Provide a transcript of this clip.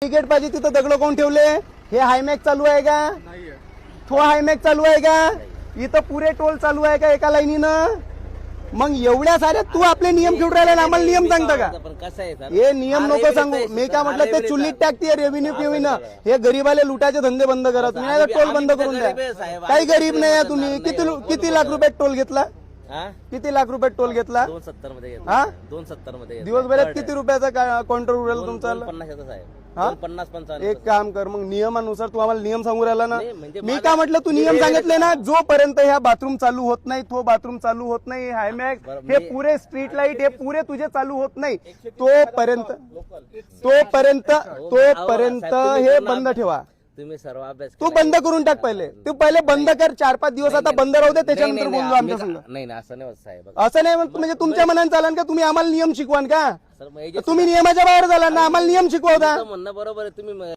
Cricket पाहिजे तिथं दगड कोण ठेवले? हे हायमॅक चालू आहे का? तो हायमॅक चालू आहे का? इथं पुरे टोल चालू आहे का एका लाईनीनं? मग एवढ्या साऱ्या तू आपले नियम ठेवून राहिला, आम्हाला नियम सांगता का? हे नियम नको सांगू. मी काय म्हटलं ते चुलीत टाकते रेव्हेन्यू पिऊन. हे गरीबाले लुटायचे धंदे बंद करा तुम्ही, नाही टोल बंद करून द्या. काही गरीब नाही आहे तुम्ही. किती लाख रुपयात टोल घेतला? किती लाख रुपयात टोल घेतला? 270 मध्ये. 270 मध्ये. दिवसभरात किती रुपयाचा काउंटर उडेल तुमचा? 50 एक काम कर, मग नियमानुसार तू आम्हाला नियम सांगू राहिला ना. मी काय म्हटलं तू नियम सांगितले ना, जोपर्यंत ह्या बाथरूम चालू होत नाही, तो बाथरूम चालू होत नाही, हायमॅक हे पुरे स्ट्रीट लाईट हे पुरे तुझे चालू होत नाही, तोपर्यंत हे बंद ठेवा. तुम्ही सर्व अभ्यास तू बंद करून टाक. तू पहिले बंद कर. 4-5 दिवस आता बंद राहू दे, त्याच्यानंतर बोललो आमच्या संग. नाही असं नाही होत साहेब. असं नाही म्हणजे तुमच्या मनाने चालन का? तुम्ही आम्हाला नियम शिकवान का? सर, मग तुम्ही नियमाच्या बाहेर झाला ना, आम्हाला नियम शिकवता. म्हणणं बरोबर आहे. तुम्ही